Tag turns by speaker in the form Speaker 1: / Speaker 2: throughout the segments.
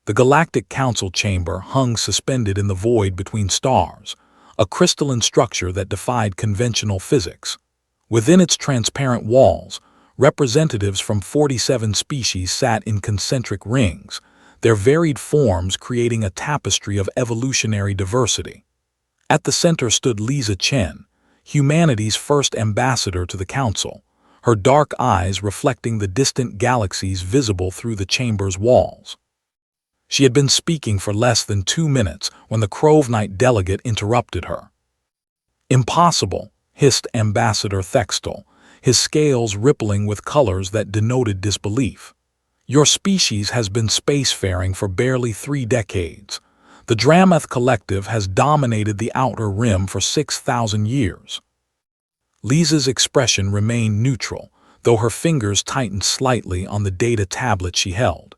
Speaker 1: The Galactic Council chamber hung suspended in the void between stars, a crystalline structure that defied conventional physics. Within its transparent walls, representatives from 47 species sat in concentric rings, their varied forms creating a tapestry of evolutionary diversity. At the center stood Lisa Chen, humanity's first ambassador to the Council, her dark eyes reflecting the distant galaxies visible through the chamber's walls. She had been speaking for less than 2 minutes when the Crove Knight delegate interrupted her. "Impossible," hissed Ambassador Thextel, his scales rippling with colors that denoted disbelief. "Your species has been spacefaring for barely 3 decades. The Dramath Collective has dominated the Outer Rim for 6,000 years." Lisa's expression remained neutral, though her fingers tightened slightly on the data tablet she held.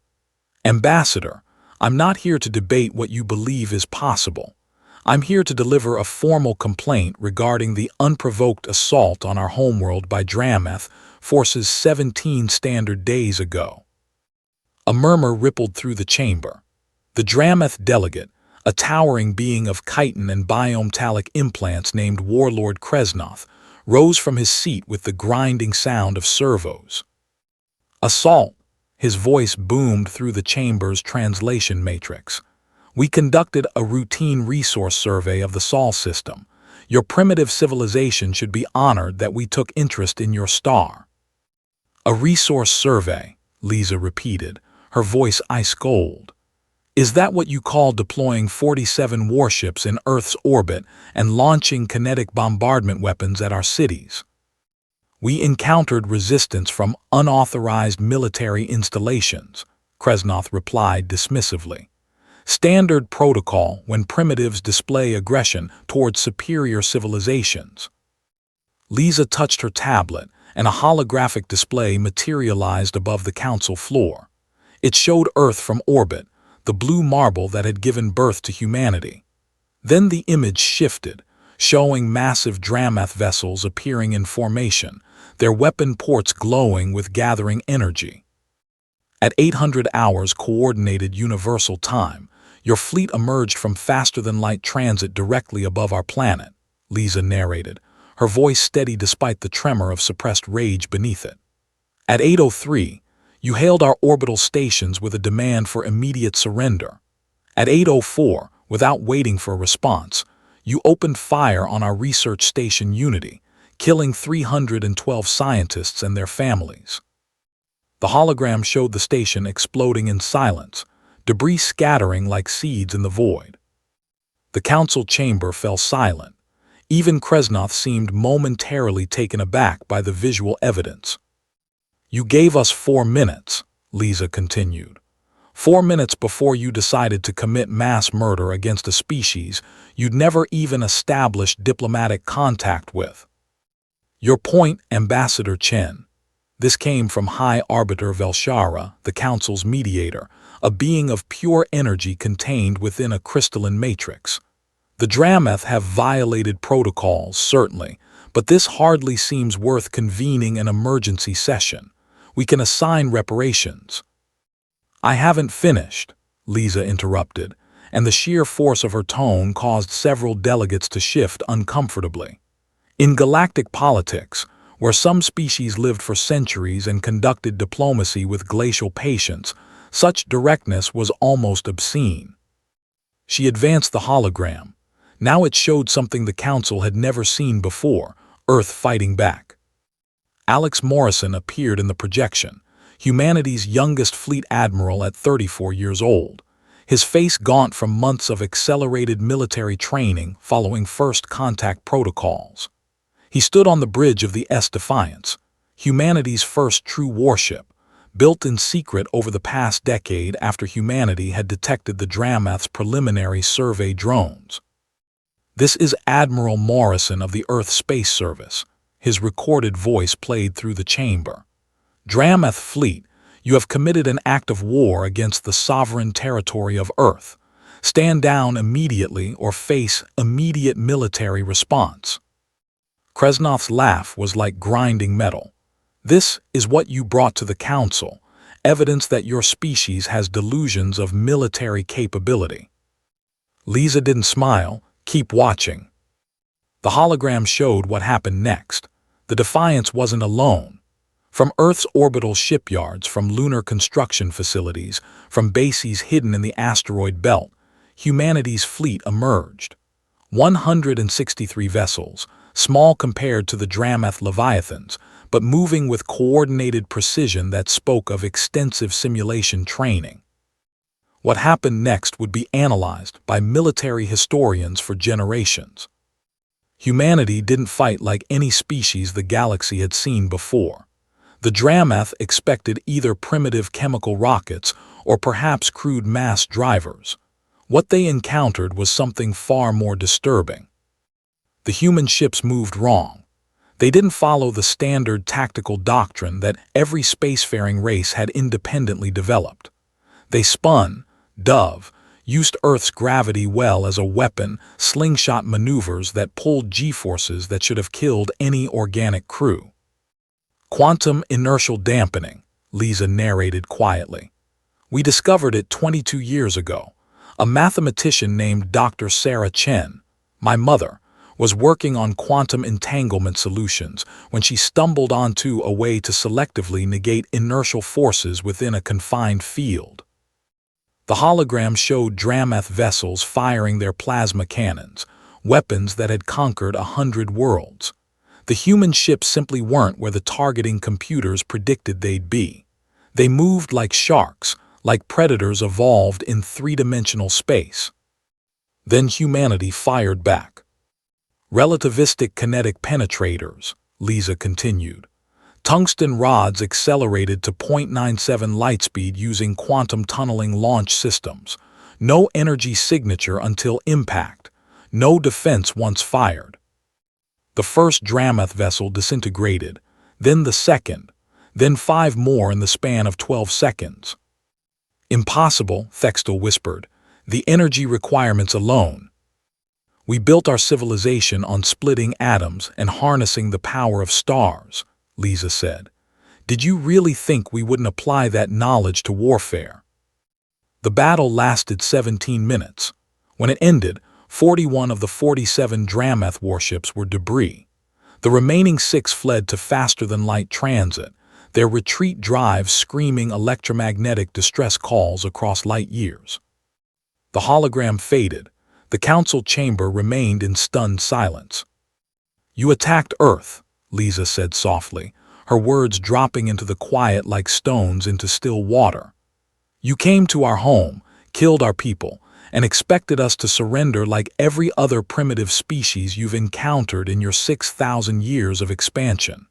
Speaker 1: "Ambassador, I'm not here to debate what you believe is possible. I'm here to deliver a formal complaint regarding the unprovoked assault on our homeworld by Dramath forces 17 standard days ago." A murmur rippled through the chamber. The Dramath delegate, a towering being of chitin and biomtalic implants named Warlord Kresnoth, rose from his seat with the grinding sound of servos. "Assault!" His voice boomed through the chamber's translation matrix. "We conducted a routine resource survey of the Sol system. Your primitive civilization should be honored that we took interest in your star." "A resource survey," Lisa repeated, her voice ice cold. "Is that what you call deploying 47 warships in Earth's orbit and launching kinetic bombardment weapons at our cities?" "We encountered resistance from unauthorized military installations," Kresnoth replied dismissively. "Standard protocol when primitives display aggression towards superior civilizations." Lisa touched her tablet, and a holographic display materialized above the council floor. It showed Earth from orbit, the blue marble that had given birth to humanity. Then the image shifted, showing massive Dramath vessels appearing in formation, their weapon ports glowing with gathering energy. "At 800 hours Coordinated Universal Time, your fleet emerged from faster-than-light transit directly above our planet," Lisa narrated, her voice steady despite the tremor of suppressed rage beneath it. "At 8:03, you hailed our orbital stations with a demand for immediate surrender. At 8:04, without waiting for a response, you opened fire on our research station Unity, killing 312 scientists and their families." The hologram showed the station exploding in silence, debris scattering like seeds in the void. The council chamber fell silent. Even Kresnoth seemed momentarily taken aback by the visual evidence. "You gave us 4 minutes," Lisa continued. 4 minutes before you decided to commit mass murder against a species you'd never even established diplomatic contact with. "Your point, Ambassador Chen." This came from High Arbiter Velshara, the Council's mediator, a being of pure energy contained within a crystalline matrix. "The Dramath have violated protocols, certainly, but this hardly seems worth convening an emergency session. We can assign reparations." "I haven't finished," Lisa interrupted, and the sheer force of her tone caused several delegates to shift uncomfortably. In galactic politics, where some species lived for centuries and conducted diplomacy with glacial patience, such directness was almost obscene. She advanced the hologram. Now it showed something the Council had never seen before, Earth fighting back. Alex Morrison appeared in the projection, humanity's youngest fleet admiral at 34 years old, his face gaunt from months of accelerated military training following first contact protocols. He stood on the bridge of the S-Defiance, humanity's first true warship, built in secret over the past decade after humanity had detected the Dramath's preliminary survey drones. "This is Admiral Morrison of the Earth Space Service," his recorded voice played through the chamber. "Dramath Fleet, you have committed an act of war against the sovereign territory of Earth. Stand down immediately or face immediate military response." Kresnoth's laugh was like grinding metal. "This is what you brought to the Council, evidence that your species has delusions of military capability. Lisa didn't smile. Keep watching. The hologram showed what happened next. The Defiance wasn't alone. From Earth's orbital shipyards, from lunar construction facilities, from bases hidden in the asteroid belt, humanity's fleet emerged. 163 vessels, small compared to the Dramath Leviathans, but moving with coordinated precision that spoke of extensive simulation training. What happened next would be analyzed by military historians for generations. Humanity didn't fight like any species the galaxy had seen before. The Dramath expected either primitive chemical rockets or perhaps crude mass drivers. What they encountered was something far more disturbing. The human ships moved wrong. They didn't follow the standard tactical doctrine that every spacefaring race had independently developed. They spun, dove, used Earth's gravity well as a weapon, slingshot maneuvers that pulled G-forces that should have killed any organic crew. Quantum inertial dampening, Lisa narrated quietly. We discovered it 22 years ago. A mathematician named Dr. Sarah Chen, my mother, was working on quantum entanglement solutions when she stumbled onto a way to selectively negate inertial forces within a confined field. The hologram showed Dramath vessels firing their plasma cannons, weapons that had conquered 100 worlds. The human ships simply weren't where the targeting computers predicted they'd be. They moved like sharks, like predators evolved in three-dimensional space. Then humanity fired back. Relativistic kinetic penetrators, Lisa continued. Tungsten rods accelerated to 0.97 lightspeed using quantum tunneling launch systems. No energy signature until impact. No defense once fired. The first Dramath vessel disintegrated, then the second, then 5 more in the span of 12 seconds. Impossible, Thextel whispered. The energy requirements alone. We built our civilization on splitting atoms and harnessing the power of stars, Lisa said. Did you really think we wouldn't apply that knowledge to warfare? The battle lasted 17 minutes. When it ended, 41 of the 47 Dramath warships were debris. The remaining 6 fled to faster-than-light transit, their retreat drives screaming electromagnetic distress calls across light years. The hologram faded. The council chamber remained in stunned silence. You attacked Earth, Lisa said softly, her words dropping into the quiet like stones into still water. You came to our home, killed our people, and expected us to surrender like every other primitive species you've encountered in your 6,000 years of expansion.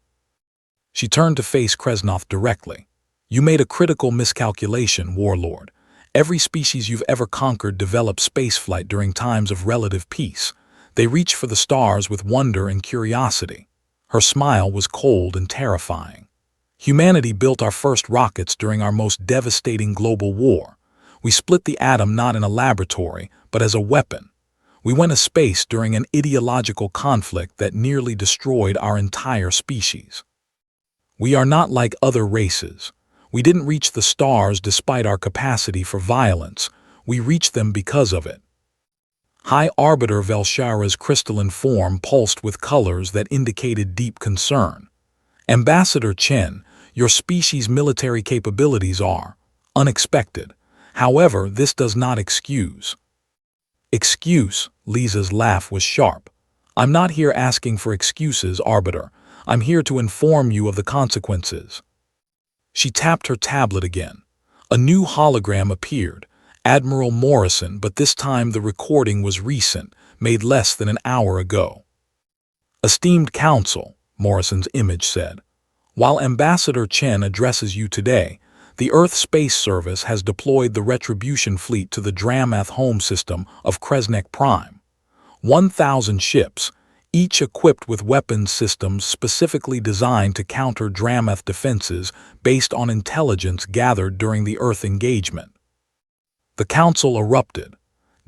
Speaker 1: She turned to face Kresnoth directly. You made a critical miscalculation, Warlord. Every species you've ever conquered developed spaceflight during times of relative peace. They reached for the stars with wonder and curiosity. Her smile was cold and terrifying. Humanity built our first rockets during our most devastating global war. We split the atom not in a laboratory, but as a weapon. We went to space during an ideological conflict that nearly destroyed our entire species. We are not like other races. We didn't reach the stars despite our capacity for violence. We reached them because of it. High Arbiter Velshara's crystalline form pulsed with colors that indicated deep concern. Ambassador Chen, your species' military capabilities are unexpected. However, this does not excuse. Excuse, Lisa's laugh was sharp. I'm not here asking for excuses, Arbiter. I'm here to inform you of the consequences. She tapped her tablet again. A new hologram appeared, Admiral Morrison, but this time the recording was recent, made less than an hour ago. Esteemed Council, Morrison's image said, while Ambassador Chen addresses you today, the Earth Space Service has deployed the Retribution Fleet to the Dramath home system of Kresnek Prime. 1,000 ships, each equipped with weapons systems specifically designed to counter Dramath defenses based on intelligence gathered during the Earth engagement. The council erupted.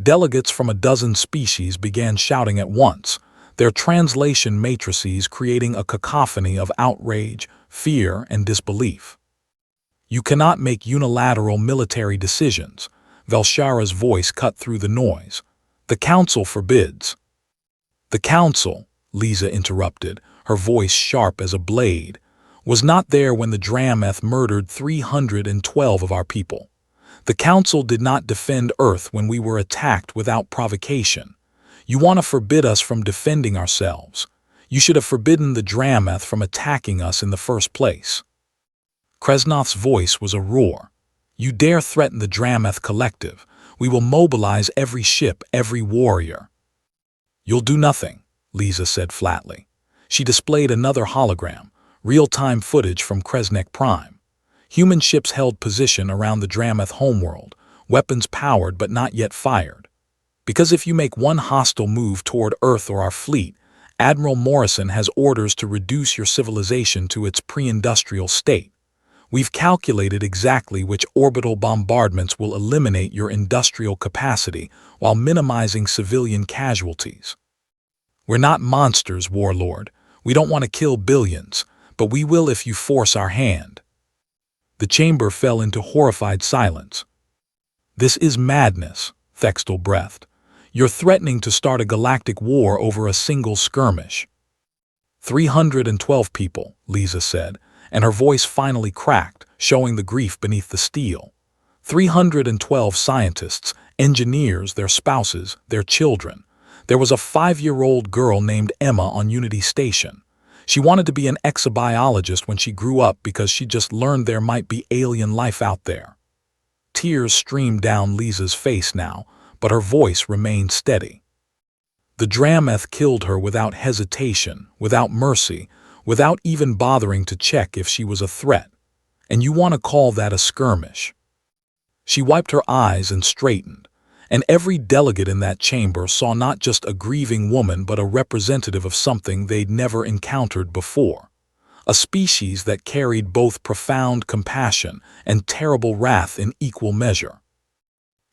Speaker 1: Delegates from a dozen species began shouting at once, their translation matrices creating a cacophony of outrage, fear, and disbelief. You cannot make unilateral military decisions. Velshara's voice cut through the noise. The Council forbids. The Council, Lisa interrupted, her voice sharp as a blade, was not there when the Drameth murdered 312 of our people. The Council did not defend Earth when we were attacked without provocation. You want to forbid us from defending ourselves. You should have forbidden the Drameth from attacking us in the first place. Kresnoth's voice was a roar. You dare threaten the Drameth Collective. We will mobilize every ship, every warrior. You'll do nothing, Lisa said flatly. She displayed another hologram, real-time footage from Kresnek Prime. Human ships held position around the Drameth homeworld, weapons powered but not yet fired. Because if you make one hostile move toward Earth or our fleet, Admiral Morrison has orders to reduce your civilization to its pre-industrial state. We've calculated exactly which orbital bombardments will eliminate your industrial capacity while minimizing civilian casualties. We're not monsters, Warlord. We don't want to kill billions, but we will if you force our hand. The chamber fell into horrified silence. This is madness, Thextel breathed. You're threatening to start a galactic war over a single skirmish. 312 people, Lisa said, and her voice finally cracked, showing the grief beneath the steel. 312 scientists, engineers, their spouses, their children. There was a 5-year-old girl named Emma on Unity Station. She wanted to be an exobiologist when she grew up because she just learned there might be alien life out there. Tears streamed down Lisa's face now, but her voice remained steady. The Drameth killed her without hesitation, without mercy, without even bothering to check if she was a threat. And you want to call that a skirmish? She wiped her eyes and straightened, and every delegate in that chamber saw not just a grieving woman but a representative of something they'd never encountered before. A species that carried both profound compassion and terrible wrath in equal measure.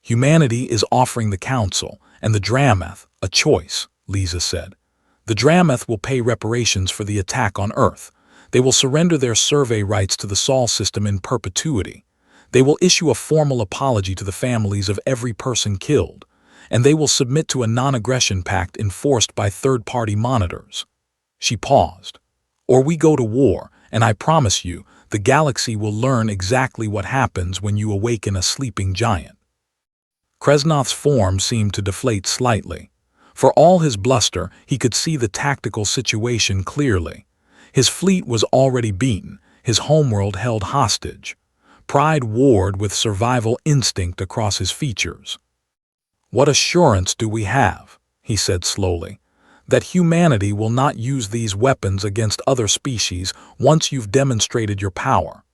Speaker 1: Humanity is offering the Council and the Drameth a choice, Lisa said. The Drameth will pay reparations for the attack on Earth. They will surrender their survey rights to the Sol system in perpetuity. They will issue a formal apology to the families of every person killed, and they will submit to a non-aggression pact enforced by third-party monitors. She paused. Or we go to war, and I promise you, the galaxy will learn exactly what happens when you awaken a sleeping giant. Kresnoth's form seemed to deflate slightly. For all his bluster, he could see the tactical situation clearly. His fleet was already beaten, his homeworld held hostage. Pride warred with survival instinct across his features. What assurance do we have, he said slowly, that humanity will not use these weapons against other species once you've demonstrated your power?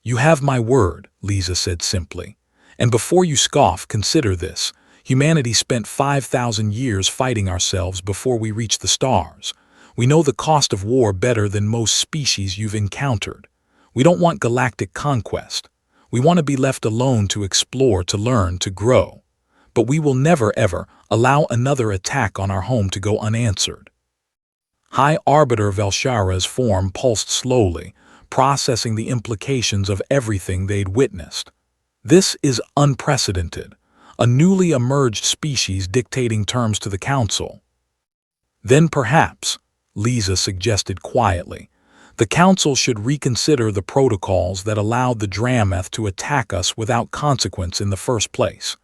Speaker 1: You have my word, Lisa said simply. And before you scoff, consider this. Humanity spent 5,000 years fighting ourselves before we reached the stars. We know the cost of war better than most species you've encountered. We don't want galactic conquest. We want to be left alone to explore, to learn, to grow. But we will never, ever allow another attack on our home to go unanswered. High Arbiter Velshara's form pulsed slowly, processing the implications of everything they'd witnessed. This is unprecedented. A newly emerged species dictating terms to the Council. Then perhaps, Lisa suggested quietly, the Council should reconsider the protocols that allowed the Drameth to attack us without consequence in the first place.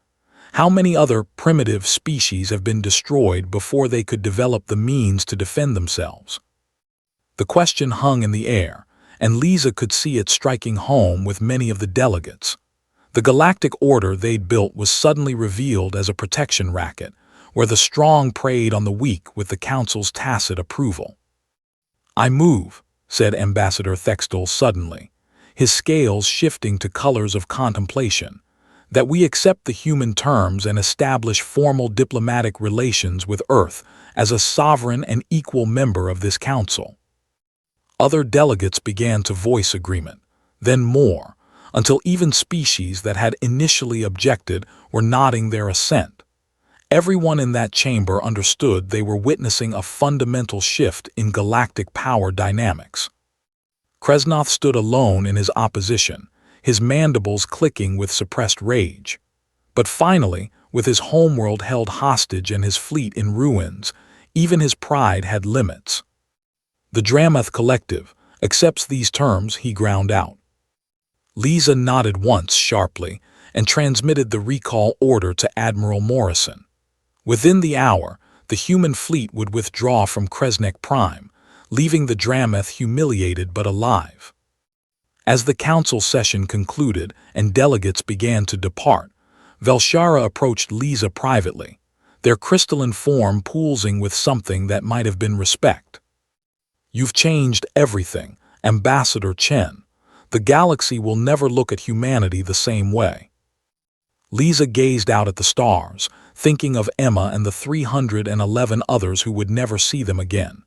Speaker 1: How many other primitive species have been destroyed before they could develop the means to defend themselves? The question hung in the air, and Lisa could see it striking home with many of the delegates. The galactic order they'd built was suddenly revealed as a protection racket, where the strong preyed on the weak with the Council's tacit approval. I move, said Ambassador Thextel suddenly, his scales shifting to colors of contemplation, that we accept the human terms and establish formal diplomatic relations with Earth as a sovereign and equal member of this Council. Other delegates began to voice agreement, then more, until even species that had initially objected were nodding their assent. Everyone in that chamber understood they were witnessing a fundamental shift in galactic power dynamics. Kresnoth stood alone in his opposition, his mandibles clicking with suppressed rage. But finally, with his homeworld held hostage and his fleet in ruins, even his pride had limits. "The Dramath Collective accepts these terms," he ground out. Lisa nodded once sharply and transmitted the recall order to Admiral Morrison. Within the hour, the human fleet would withdraw from Kresnik Prime, leaving the Dramath humiliated but alive. As the council session concluded and delegates began to depart, Velshara approached Lisa privately, their crystalline form pulsing with something that might have been respect. "You've changed everything, Ambassador Chen. The galaxy will never look at humanity the same way." Lisa gazed out at the stars, thinking of Emma and the 311 others who would never see them again.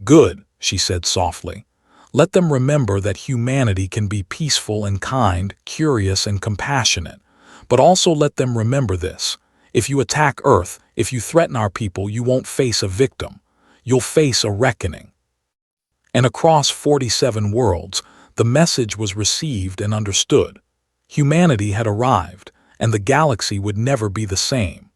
Speaker 1: "Good," she said softly. "Let them remember that humanity can be peaceful and kind, curious and compassionate. But also let them remember this. If you attack Earth, if you threaten our people, you won't face a victim. You'll face a reckoning." And across 47 worlds, the message was received and understood. Humanity had arrived, and the galaxy would never be the same.